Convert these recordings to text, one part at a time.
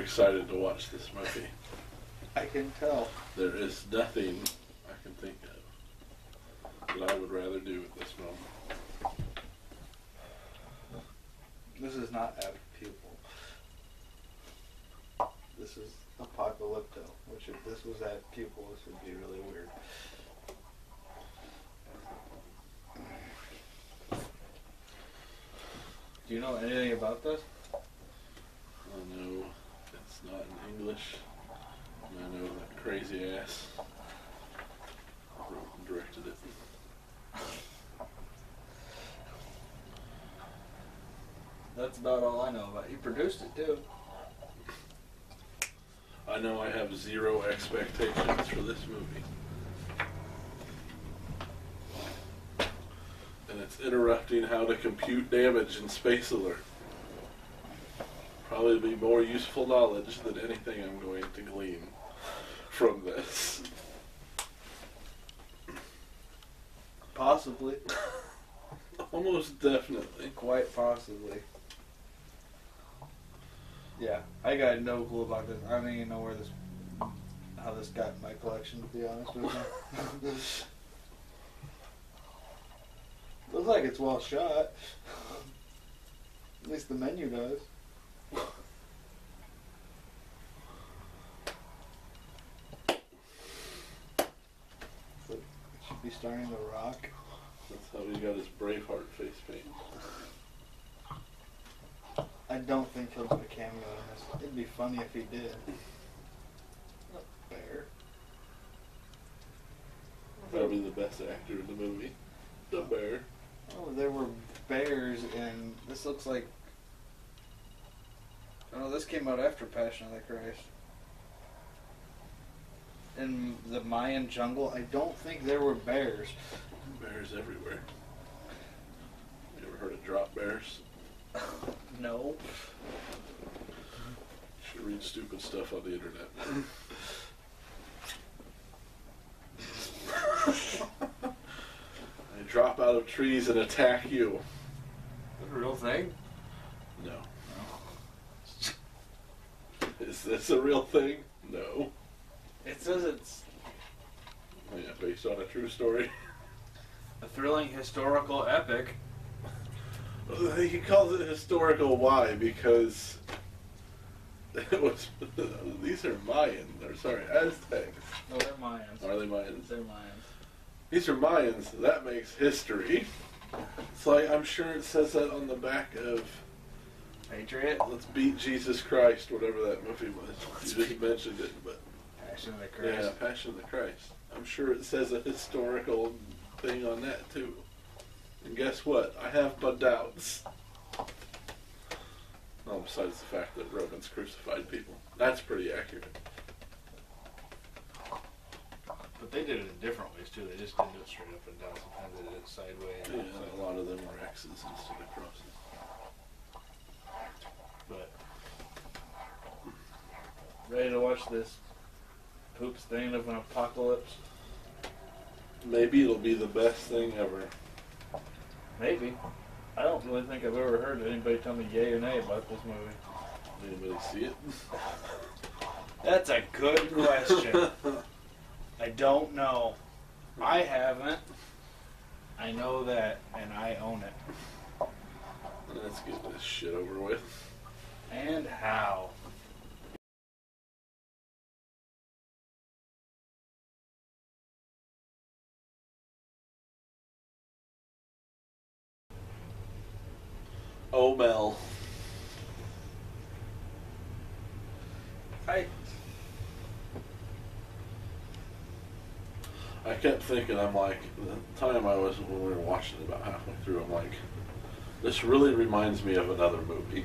excited to watch this movie. I can tell. There is nothing I can think of that I would rather do at this moment. This is not Pupil. This is Apocalypto, which if this was Pupil, this would be really weird. Do you know anything about this? I know it's not in English. And I know that crazy ass wrote and directed it. That's about all I know about it. He produced it too. I know I have zero expectations for this movie. And it's interrupting how to compute damage in Space Alert. Probably be more useful knowledge than anything I'm going to glean from this. Possibly. Almost definitely. Quite possibly. Yeah, I got no clue about this. I don't even know how this got in my collection, to be honest with you. Looks like it's well shot. At least the menu does. It should be starting to rock. That's how he got his Braveheart face paint. I don't think he'll do a cameo in this. It'd be funny if he did. A bear. Probably the best actor in the movie. The bear. Oh, there were bears in... This looks like... Oh, this came out after Passion of the Christ. In the Mayan jungle, I don't think there were bears. Bears everywhere. You ever heard of drop bears? No. You should read stupid stuff on the internet. They drop out of trees and attack you. Is that a real thing? No. Is this a real thing? No. It says it's Oh, yeah, based on a true story. a thrilling historical epic. He calls it historical. Why? Because it was. These are Mayan. Or sorry, Aztecs. No, they're Mayans. Are they Mayans? They're Mayans. These are Mayans. That makes history. It's like I'm sure it says that on the back of Patriot? Let's Beat Jesus Christ, whatever that movie was. You just mentioned it, but Passion of the Christ. yeah, Passion of the Christ. I'm sure it says a historical thing on that too. And guess what? I have my doubts. Well, besides the fact that Romans crucified people. That's pretty accurate. But they did it in different ways too. They just didn't do it straight up and down. Sometimes they did it sideways. Yeah, a lot of them were X's instead of crosses. But ready to watch this poops thing of an apocalypse? Maybe it'll be the best thing ever. Maybe. I don't really think I've ever heard anybody tell me yay or nay about this movie. Anybody see it? That's a good question. I don't know. I haven't. I know that, and I own it. Let's get this shit over with. And how? Oh, Mel. I kept thinking, I'm like, the time when we were watching it about halfway through, I'm like, this really reminds me of another movie.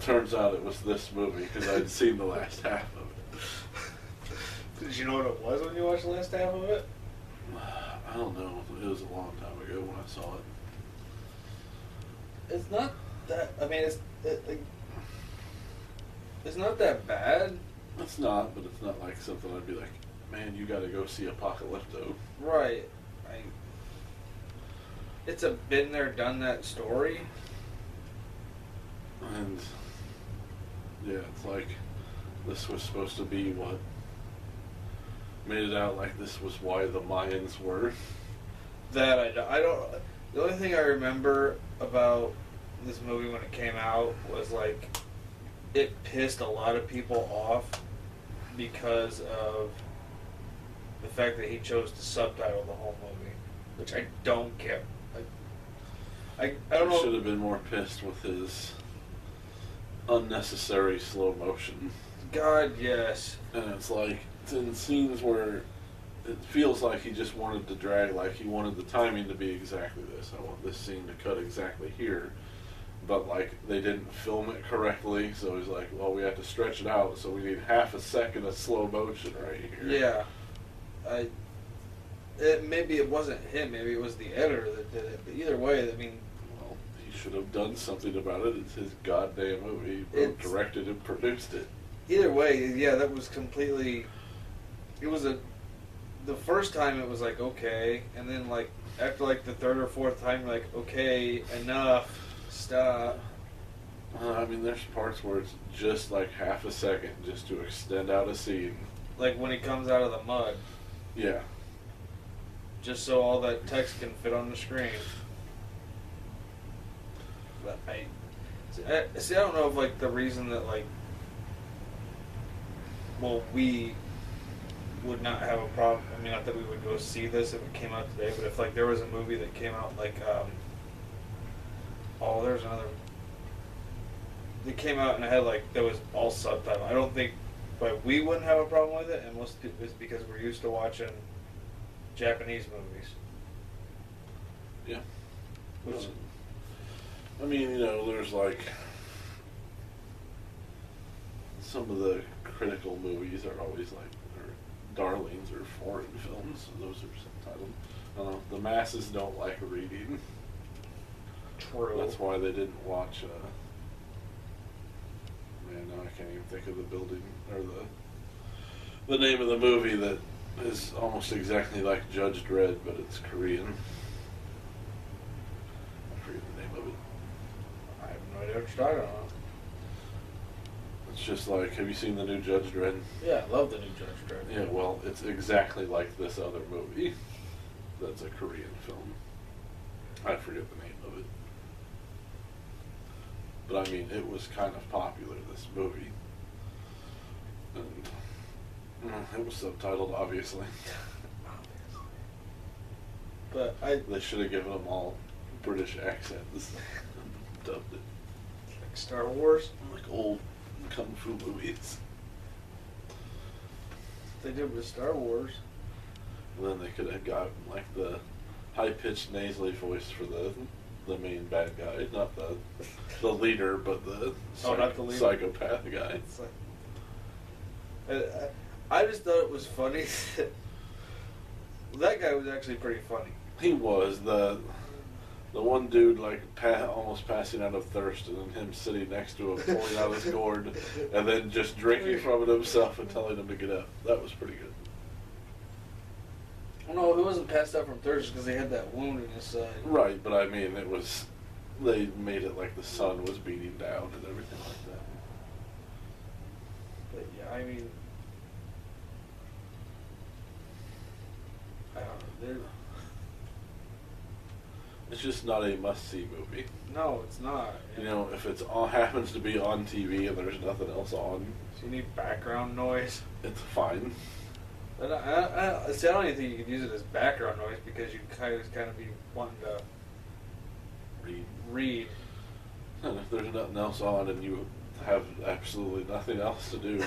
Turns out it was this movie because I'd seen the last half of it. Did you know what it was when you watched the last half of it? I don't know. It was a long time ago when I saw it. It's not that. I mean, it's not that bad. It's not, but it's not like something I'd be like, man, you got to go see Apocalypto. Right. It's a been there, done that story. And yeah, it's like this was supposed to be what made it out like this was why the Mayans were. That I don't. The only thing I remember about this movie when it came out was like it pissed a lot of people off because of the fact that he chose to subtitle the whole movie, which I don't get. I don't know. Should have been more pissed with his unnecessary slow motion. God, yes. And it's like, it's in scenes where it feels like he just wanted to drag, like he wanted the timing to be exactly this. I want this scene to cut exactly here. But, like, they didn't film it correctly, so he's like, well, we have to stretch it out, so we need half a second of slow motion right here. Yeah. Maybe it wasn't him, maybe it was the editor that did it. But either way, I mean... Well, he should have done something about it. It's his goddamn movie. He wrote, directed, and produced it. Either way, yeah, that was completely... It was the first time it was like, okay, and then like, after like the third or fourth time, like, okay, enough, stop. I mean, there's parts where it's just like half a second just to extend out a scene. Like when he comes out of the mud. Yeah. Just so all that text can fit on the screen. But I don't know if like the reason that like, well, we would not have a problem. I mean, not that we would go see this if it came out today, but if like there was a movie that came out like, there's another. That came out and it had like that was all subtitled. I don't think, but we wouldn't have a problem with it, and most of it was because we're used to watching Japanese movies. Yeah. Which, I mean, you know, there's like some of the critical movies are always like darlings or foreign films. So those are subtitled. I don't know. The masses don't like reading. True. That's why they didn't watch. Man, now I can't even think of the building or the name of the movie that is almost exactly like Judge Dredd, but it's Korean. I forget the name of it. I have no idea what you're talking about. It's just like, have you seen the new Judge Dredd? Yeah, I love the new Judge Dredd. Yeah, well, it's exactly like this other movie. That's a Korean film. I forget the name of it. But I mean, it was kind of popular, this movie. And it was subtitled, obviously. But they should have given them all British accents. Dubbed it. Like Star Wars? Like old kung fu movies. They did with Star Wars. And then they could have gotten like the high-pitched nasally voice for the main bad guy, not the leader, but the, not the leader. Psychopath guy. It's like, I just thought it was funny that guy was actually pretty funny. He was the one dude like almost passing out of thirst, and then him sitting next to him pulling out his gourd, and then just drinking from it himself and telling him to get up. That was pretty good. No, he wasn't passed out from thirst because he had that wound in his side. Right, but I mean, they made it like the sun was beating down and everything like that. But yeah, I mean, I don't know. It's just not a must-see movie. No, it's not. You know, if it's happens to be on TV and there's nothing else on, so you need background noise. It's fine. But I don't even think you could use it as background noise because you kind of be wanting to read. And if there's nothing else on and you have absolutely nothing else to do,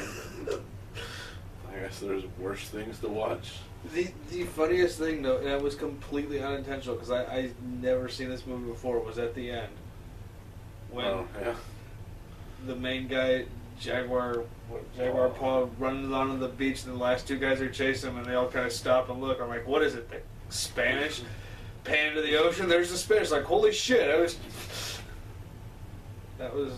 I guess there's worse things to watch. The funniest thing though, and it was completely unintentional because I never seen this movie before, was at the end when the main guy Jaguar Paul runs onto the beach and the last two guys are chasing him and they all kind of stop and look. I'm like, what is it? The Spanish? Pan into the ocean. There's the Spanish. Like, holy shit! That was,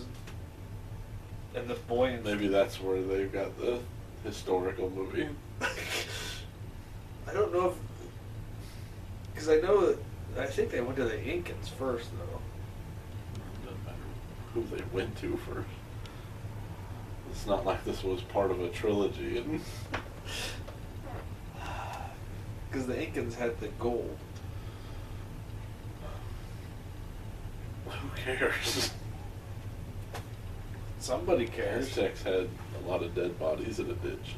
and the buoyancy. Maybe that's where they got the historical movie. I don't know if, because I know that I think they went to the Incans first though. It doesn't matter who they went to first. It's not like this was part of a trilogy. And because the Incans had the gold. who cares? Somebody The cares. Aztecs had a lot of dead bodies in a ditch.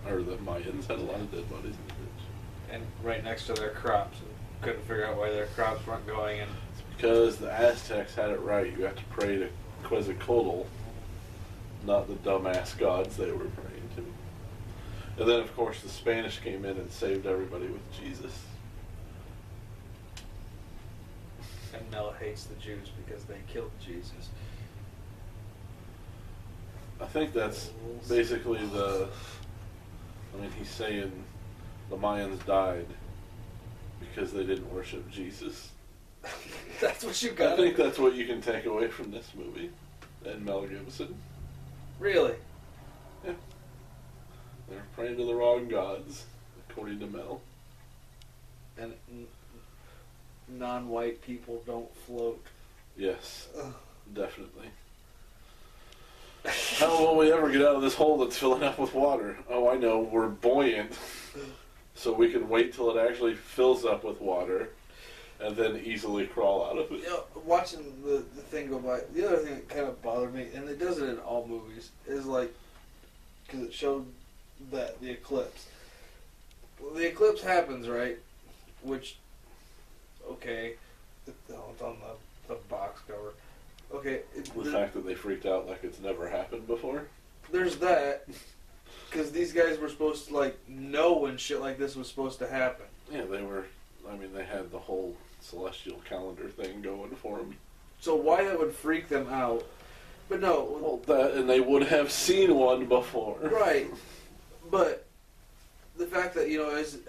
Or the Mayans had a lot of dead bodies in a ditch. And right next to their crops. And couldn't figure out why their crops weren't going in. It's because the Aztecs had it right. You have to pray to Quetzalcoatl, not the dumbass gods they were praying to. And then, of course, the Spanish came in and saved everybody with Jesus. And Mel hates the Jews because they killed Jesus. I think that's basically he's saying the Mayans died because they didn't worship Jesus. That's what you got. I think that's what you can take away from this movie and Mel Gibson. Really? Yeah. They're praying to the wrong gods, according to Mel. And non-white people don't float. Yes, Ugh. definitely. How will we ever get out of this hole that's filling up with water? Oh, I know, we're buoyant. So we can wait till it actually fills up with water and then easily crawl out of it. You know, watching the thing go by, the other thing that kind of bothered me, and it does it in all movies, is like, because it showed that the eclipse. Well, the eclipse happens, right? Which, okay, it's on the box cover. Okay. The fact that they freaked out like it's never happened before. There's that, because these guys were supposed to, like, know when shit like this was supposed to happen. Yeah, they had the whole celestial calendar thing going for them. So why that would freak them out? But no. Well, and they would have seen one before. Right. But the fact that,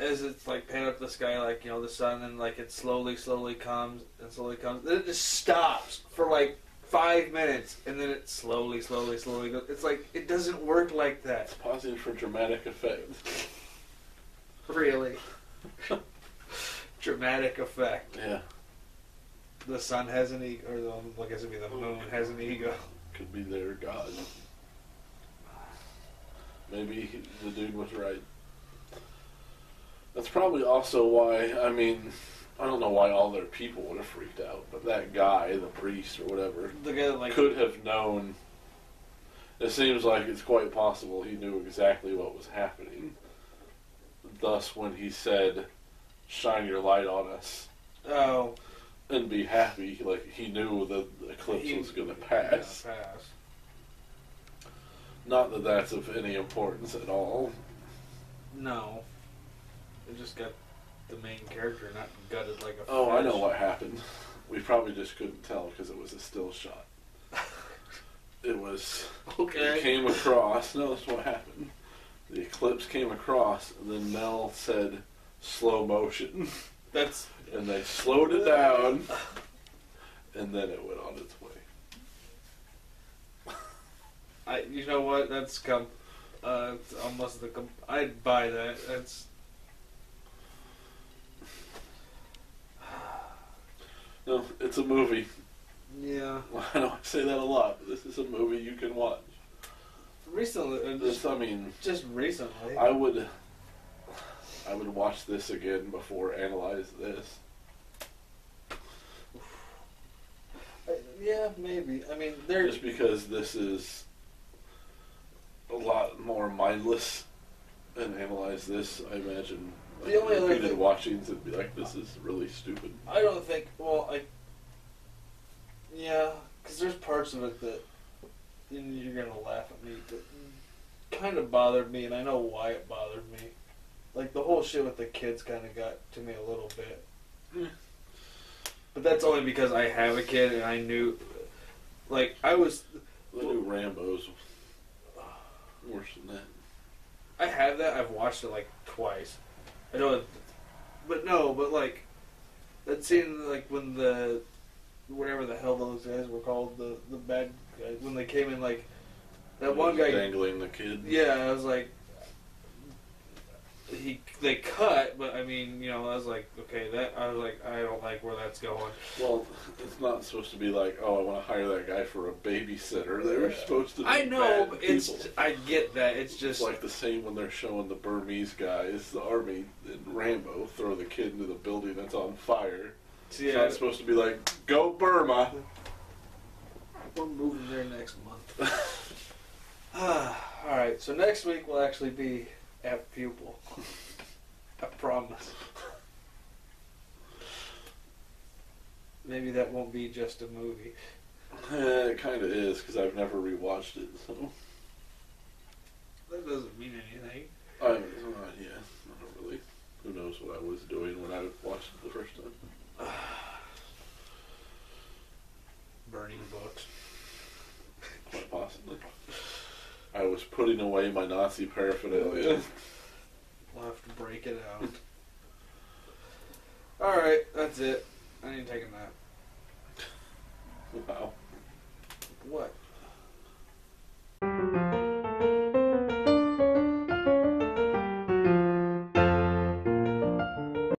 as it's, like, pan up the sky, like, the sun, and, like, it slowly comes, then it just stops for, like, 5 minutes, and then it slowly goes. It's like, it doesn't work like that. It's pausing for dramatic effect. Really. Dramatic effect. Yeah. The sun has an ego, or I guess it'd be the moon has an ego. Could be their god. Maybe the dude was right. That's probably also why, I don't know why all their people would have freaked out, but that guy, the priest or whatever, The guy that, like, could have known. It seems like it's quite possible he knew exactly what was happening. Thus, when he said, "Shine your light on us," oh, and be happy, like he knew the eclipse was going to pass. Not that that's of any importance at all. No. It just got the main character not gutted like a Oh, fish. I know what happened. We probably just couldn't tell because it was a still shot. It was... Okay. It came across... Notice what happened. The eclipse came across, and then Mel said, "slow motion." That's... And they slowed it down, and then it went on its way. You know what? That's it's almost I'd buy that. That's... No, it's a movie. Yeah. Well, I know I say that a lot, but this is a movie you can watch. Recently, just recently. I would watch this again before analyze this. Yeah, maybe. Just because this is a lot more mindless, and analyze this, I imagine. The only other repeated thing- watchings would be like, this is really stupid. I don't think. Yeah, because there's parts of it that you're gonna laugh at me, but kind of bothered me, and I know why it bothered me. Like the whole shit with the kids kind of got to me a little bit. But that's only because I have a kid, and I knew, like The new Rambo's worse than that. I have that. I've watched it like twice. I know, but like that scene, like when whatever the hell those guys were called, the bad guys, when they came in, like that one guy dangling the kid. Yeah, I was like, they cut, but I mean, I was like, okay, I don't like where that's going. Well, it's not supposed to be like, oh, I want to hire that guy for a babysitter. They were supposed to be I know, bad but people. I get that. It's just It's like the same when they're showing the Burmese guys, the army in Rambo, throw the kid into the building that's on fire. Yeah. It's not supposed to be like, go Burma. We're moving there next month. Alright, so next week will actually be at Pupil. I promise. Maybe that won't be just a movie. It kind of is, because I've never rewatched it, so. That doesn't mean anything. Yeah, not really. Who knows what I was doing when I watched it the first time. Burning books. Quite possibly. I was putting away my Nazi paraphernalia. We'll have to break it out. Alright, that's it. I need to take a nap. Wow. What?